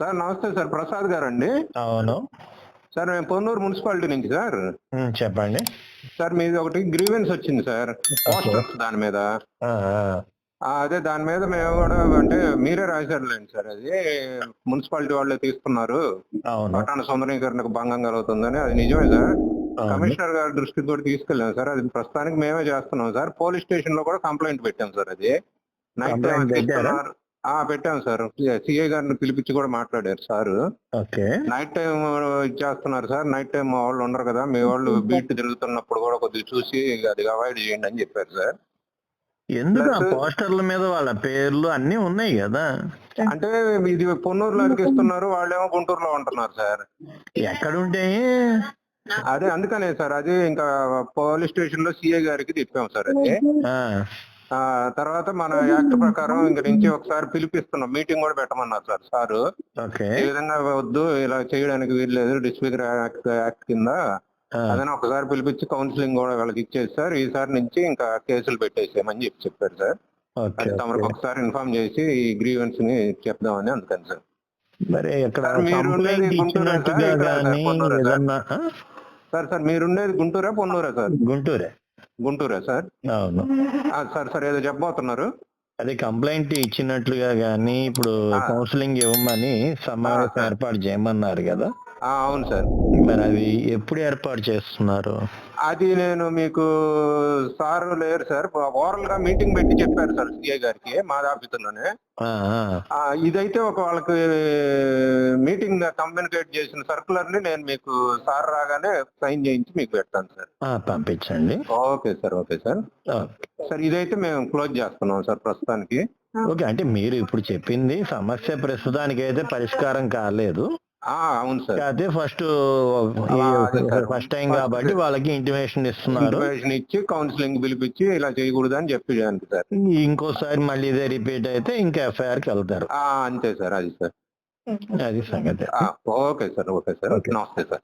Sir నమస్తే sir. Prasad గారండి? అవును. సార్ మేము పొన్నూరు మున్సిపాలిటీ నుంచి సార్. చెప్పండి. సార్ మీది ఒకటి గ్రీవెన్స్ వచ్చింది సార్. ఓకే. పోస్టర్స్ దాని మీద. ఆ! ఆ! అదే దాని మీద మేము గూడా అంటే మీరే రాశారులెండి సార్ అది. మున్సిపాలిటీ వాళ్ళే తీసుకున్నారు. అవును. పట్టణ సుందరీకరణకు భంగం కలుగుతుందని. అది నిజమే సార్. అవును. కమిషనర్ గారి దృష్టికి కూడా తీసుకెళ్ళాం సార్. అది ప్రస్తుతానికి మేమే చేస్తున్నాం సార్. పోలీస్ స్టేషన్‌లో కూడా కంప్లెయింట్ పెట్టాం సార్ అది. నైట్ టైమ్ కంప్లెయింట్ పెట్టారా? అంటిస్తున్నారు. పెట్టాం సార్. సీఐ గారిని పిలిపించి కూడా మాట్లాడారు సారు. ఓకే. నైట్ టైమ్ ఇచ్చేస్తున్నారు సార్. నైట్ టైమ్ మా వాళ్ళు ఉండరు కదా! మీ వాళ్ళు బీట్ తిరుగుతున్నప్పుడు కూడా కొద్దిగా చూసి అది అవాయిడ్ చేయండి అని చెప్పారు సార్. ఎందుకు ఆ ప్లస్ పోస్టర్‌ల మీద వాళ్ళ పేర్లు అన్నీ ఉన్నాయి గదా! అంటే ఇది పొన్నూరులో అతికిస్తున్నారు. వాళ్ళేమో గుంటూరులో ఉంటున్నారు సార్. ఎక్కడుంటాయి? అదే అందుకనే సార్. అది ఇంకా పోలీస్ స్టేషన్‌లో సీఐ గారికి తిప్పాం సార్ అది. ఆ! తర్వాత మన యాక్ట్ ప్రకారం ఇంక నుంచి ఒకసారి పిలిపిస్తున్నాం. మీటింగ్ కూడా పెట్టమన్నారు సార్ సారు. ఓకే. ఈ విధంగా వద్దు, ఇలా చేయడానికి వీల్లేదు. డిస్‌ఫిగర్ యాక్ట్ కింద ఆ! అదని ఒకసారి పిలిపించి కౌన్సెలింగ్ కూడా వాళ్ళకి ఇచ్చేసి సార్, ఈసారి నుంచి ఇంకా కేసులు పెట్టేసేయమని చెప్పారు సార్. ఓకే. అది ఓకే. తమరికి ఒకసారి ఇన్ఫార్మ్ చేసి ఈ గ్రీవెన్స్‌ని చెప్దామని అందుకని సార్. మరి ఇక్కడ సార్ మీరుండేది కంప్లెయింట్ గుంటూరా సార్? ఇచ్చినట్టుగా ఇక్కడ సార్ గాని పొన్నూరా సార్? ఏదన్నా సార్ మీరుండేది గుంటూరా? పొన్నూరా సార్? గుంటూరే. గుంటూరా సార్? అవును. సార్ ఏదో చెప్పబోతున్నారు? అది కంప్లెయింట్ ఇచ్చినట్లుగా గాని, ఇప్పుడు ఆ! కౌన్సెలింగ్ ఇవ్వమని సమావేశం సార్. ఏర్పాటు చేయమన్నారు గదా! అవును సార్. మరి అది ఎప్పుడు ఏర్పాటు చేస్తున్నారు? అది నేను మీకు సార్ లేరు సార్. ఓరల్‌గా మీటింగ్ పెట్టి చెప్పారు సార్ సీఐ గారికి మాది ఆఫీసులోనే. ఆ! ఆ! ఇదైతే ఒక వాళ్ళకి మీటింగ్ కమ్యూనికేట్ చేసిన సర్క్యులర్‌ని నేను మీకు సార్ రాగానే సైన్ చేయించి మీకు పెడతాను సార్. పంపించండి. Okay sir. Okay sir. Okay. Sir ఇదైతే మేము క్లోజ్ చేస్తున్నాం సార్ ప్రస్తుతానికి. ఓకే. అంటే మీరు ఇప్పుడు చెప్పింది సమస్య ప్రస్తుతానికైతే పరిష్కారం కాలేదు. అవును సార్. కాతే ఫస్ట్ అదే సార్. ఫస్ట్ టైమ్ ఫస్ట్ గాబట్టి వాళ్ళకి ఇంటిమేషన్ ఇస్తున్నారు. ఇంటిమేషన్ ఇచ్చి కౌన్సెలింగ్ పిలిపించి ఇలా చేయకూడదని చెప్పేదానికి సార్. ఇంకోసారి మళ్ళీ ఇదే రిపీట్ అయితే ఇంకా ఎఫ్ఐఆర్‌కెళ్తారు. అంతే సార్. అది సార్. అది సంగతి. Okay sir. Okay sir. Okay. నమస్తే సార్.